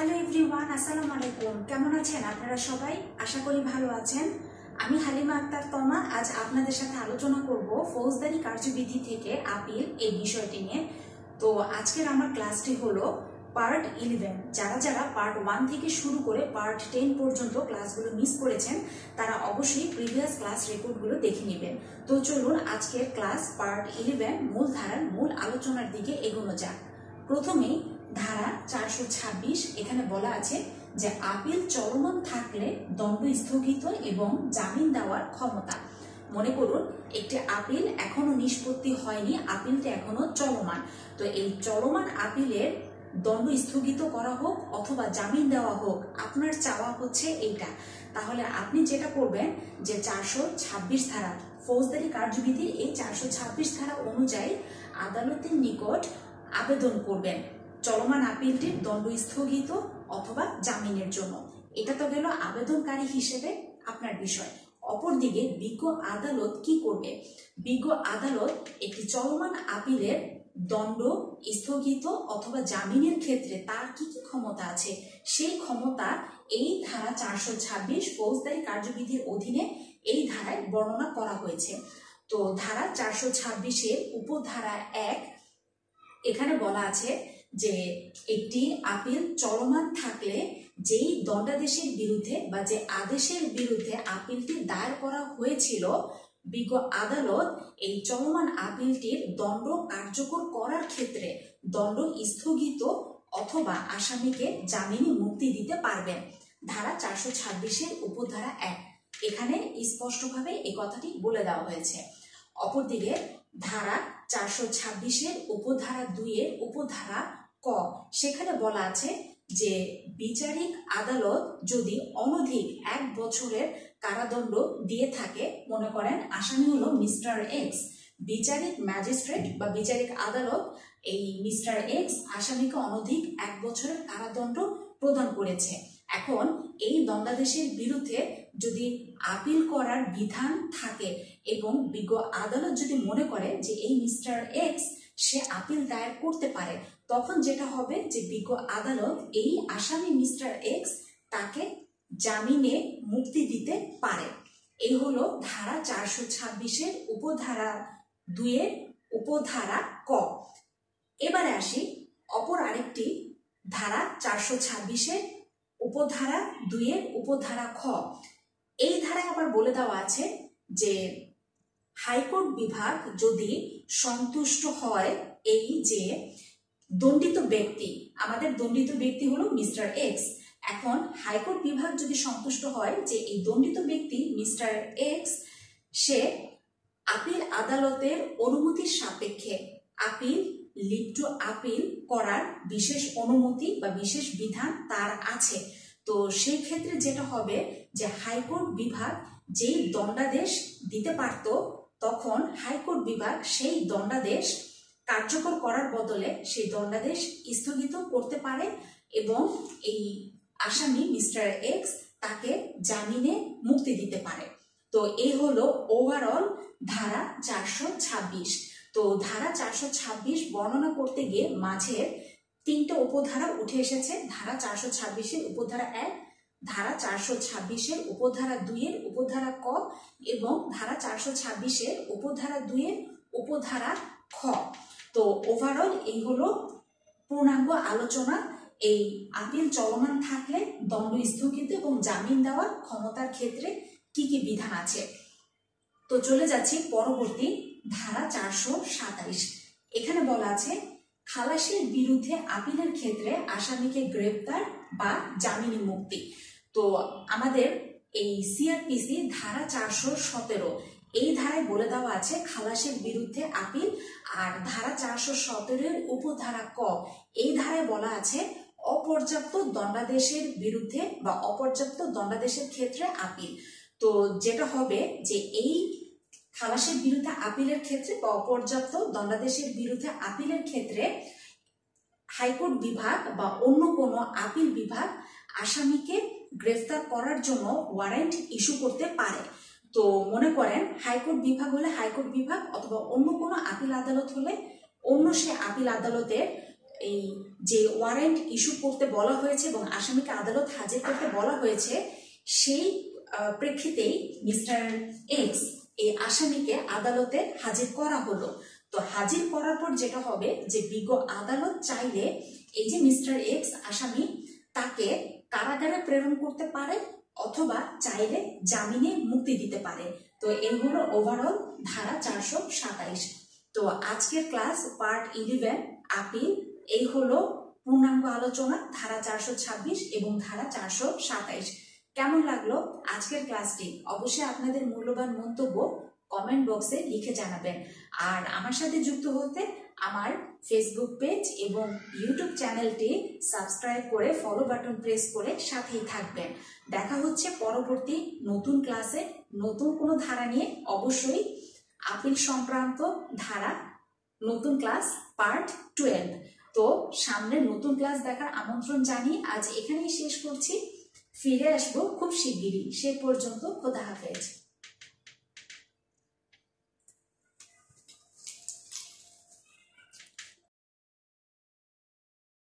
Hello everyone, আসসালামু আলাইকুম। কেমন আছেন আপনারা সবাই? আশা করি ভালো আছেন। আমি হালিমা আক্তার তমা আজ আপনাদের সাথে আলোচনা করব ফৌজদারি কার্যবিধি থেকে আপিল এই বিষয়টি নিয়ে। তো আজকের আমার ক্লাসটি হলো পার্ট 11। যারা যারা পার্ট 1 থেকে শুরু করে পার্ট 10 পর্যন্ত ক্লাসগুলো মিস করেছেন তারা অবশ্যই প্রিভিয়াস ক্লাস রেকর্ডগুলো দেখে নেবেন। তো চলুন আজকের ক্লাস পার্ট 11 মূল ধারার মূল আলোচনার দিকে এগোনো যাক। প্রথমেই ধারা 426 এখানে বলা আছে যে আপিল চলমান থাকলে দণ্ড স্থগিত এবং জামিন দেওয়ার ক্ষমতা। মনে করুন একটি আপিল এখনো নিষ্পত্তি হয়নি, আপিলটা এখনো চলমান। তো এই চলমান আপিলের দণ্ড স্থগিত করা হোক অথবা জামিন দেওয়া হোক, আপনার চাওয়া হচ্ছে এইটা। তাহলে আপনি যেটা করবেন যে 426 ধারা ফৌজদারি কার্যবিধির এই 426 ধারা অনুযায়ী আদালতের নিকট আবেদন করবেন চলমান আপিলটির দণ্ড স্থগিত অথবা জামিনের জন্য। এটা তো গেল আবেদনকারী হিসেবে আপনার বিষয়। অপরদিকে বিজ্ঞ আদালত কি করবে? বিজ্ঞ আদালত একটি চলমান আপিলের দণ্ড স্থগিত অথবা জামিনের ক্ষেত্রে তার কি কি ক্ষমতা আছে সেই ক্ষমতা এই ধারা 426 ফৌজদারি কার্যবিধির অধীনে এই ধারায় বর্ণনা করা হয়েছে। তো ধারা 426-এর উপধারা 1 এখানে বলা আছে যে একটি আপিল চলমান থাকলে যেই দণ্ডাদেশের বিরুদ্ধে বা যে আদেশের বিরুদ্ধে আপিলটি দায়ের করা হয়েছিল, বিজ্ঞ আদালত এই চলমান আপিলটির দণ্ড কার্যকর করার ক্ষেত্রে দণ্ড স্থগিত অথবা আসামিকে জামিনে মুক্তি দিতে পারবেন। ধারা 426-এর উপধারা 1 এখানে স্পষ্টভাবে এই কথাটি বলে দেওয়া হয়েছে। অপরদিকে ধারা 426-এর উপধারা 2-এর উপধারা ক সেখানে বলা আছে যে বিচারিক আদালত যদি অনধিক 1 বছরের কারাদণ্ড দিয়ে থাকে, মনে করেন আসামি হলো মিস্টার এক্স, বিচারিক ম্যাজিস্ট্রেট বা বিচারিক আদালত এই মিস্টার এক্স আসামিকে অনধিক 1 বছরের কারাদণ্ড প্রদান করেছে। এখন এই দণ্ডাদেশের বিরুদ্ধে যদি আপিল করার বিধান থাকে এবং বিজ্ঞ আদালত যদি মনে করে যে এই মিস্টার এক্স সে আপিল দায়ের করতে পারে, তখন যেটা হবে যে বিজ্ঞ আদালত এই আসামি মিস্টার এক্স তাকে জামিনে মুক্তি দিতে পারে। এই হলো ধারা 426-এর উপধারা 2-এর উপধারা ক। এবারে আসি অপর আরেকটি ধারা 426-এর উপধারা 2-এর উপধারা খ। এই ধারায় আবার বলে দেওয়া আছে যে হাইকোর্ট বিভাগ যদি সন্তুষ্ট হয় এই যে দণ্ডিত ব্যক্তি, আমাদের দণ্ডিত ব্যক্তি হলো মিস্টার এক্স, এখন হাইকোর্ট বিভাগ যদি সন্তুষ্ট হয় যে এই দণ্ডিত ব্যক্তি মিস্টার এক্স সে আপিল আদালতের অনুমতির সাপেক্ষে আপিল লিভ টু আপিল করার বিশেষ অনুমতি বা বিশেষ বিধান তার আছে, তো সেই ক্ষেত্রে যেটা হবে যে হাইকোর্ট বিভাগ যেই দণ্ডাদেশ দিতে পারত তখন হাইকোর্ট বিভাগ সেই দণ্ডাদেশ কার্যকর করার বদলে সেই দণ্ডাদেশ স্থগিত করতে পারে এবং এই আসামি মিস্টার এক্স তাকে জামিনে মুক্তি দিতে পারে। তো এই হলো ওভারঅল ধারা 426। তো ধারা 426 বর্ণনা করতে গিয়ে মাঝের 3টে উপধারা উঠে এসেছে। ধারা 426-এর উপধারা 1, ধারা 426-এর উপধারা 2-এর উপধারা ক এবং ধারা 426-এর উপধারা 2-এর উপধারা খ। তো ওভারঅল এই হলো পূর্ণাঙ্গ আলোচনা এই আপিল চলমান থাকলে দণ্ড স্থগিত এবং জামিন দেওয়ার ক্ষমতার ক্ষেত্রে কি কি বিধান আছে। তো চলে যাচ্ছি পরবর্তী ধারা 427। এখানে বলা আছে খালাসের বিরুদ্ধে আপিলের ক্ষেত্রে আসামিকে গ্রেপ্তার বা জামিনে মুক্তি। তো আমাদের এই সিআরপিসি ধারা 417 এই ধারায় বলে দেওয়া আছে খালাসের বিরুদ্ধে আপিল, আর ধারা 417-এর উপধারা ক এই ধারায় বলা আছে অপর্যাপ্ত দণ্ডাদেশের বিরুদ্ধে বা অপর্যাপ্ত দণ্ডাদেশের ক্ষেত্রে আপিল। তো যেটা হবে যে এই খালাসের বিরুদ্ধে আপিলের ক্ষেত্রে বা অপর্যাপ্ত দণ্ডাদেশের বিরুদ্ধে আপিলের ক্ষেত্রে হাইকোর্ট বিভাগ বা অন্য কোনো আপিল বিভাগ আসামিকে গ্রেফতার করার জন্য ওয়ারেন্ট ইস্যু করতে পারে। তো মনে করেন হাইকোর্ট বিভাগ হলে হাইকোর্ট বিভাগ অথবা অন্য কোনো আপিল আদালত হলে অন্য সে আপিল আদালতের এই যে ওয়ারেন্ট ইস্যু করতে বলা হয়েছে এবং আসামিকে আদালত হাজির করতে বলা হয়েছে, সেই প্রেক্ষিতেই মিস্টার এক্স এই আসামিকে আদালতে হাজির করা হলো। তো হাজির করার পর যেটা হবে যে বিজ্ঞ আদালত চাইলে এই যে মিস্টার এক্স আসামি তাকে কারাগারে প্রেরণ করতে পারে অথবা চাইলে জামিনে মুক্তি দিতে পারে। তো এই হলো ওভারঅল ধারা 427। তো আজকের ক্লাস পার্ট 11 আপিল, এই হলো পূর্ণাঙ্গ আলোচনা ধারা 426 এবং ধারা 427। কেমন লাগলো আজকের ক্লাসটি? অবশ্যই আপনাদের মূল্যবান মন্তব্য কমেন্ট বক্সে লিখে জানাবেন। আর আমার সাথে যুক্ত হতে আমার ফেসবুক পেজ এবং ইউটিউব চ্যানেলটি সাবস্ক্রাইব করে ফলো বাটন প্রেস করে সাথেই থাকবেন। দেখা হচ্ছে পরবর্তী নতুন ক্লাসে নতুন কোনো ধারা নিয়ে, অবশ্যই আপিল সংক্রান্ত ধারা নতুন ক্লাস পার্ট 12। তো সামনে নতুন ক্লাস দেখার আমন্ত্রণ জানিয়ে আজ এখানেই শেষ করছি। ফিরে আসবো খুব শিগগিরই। সে পর্যন্ত খোদা হাফেজ।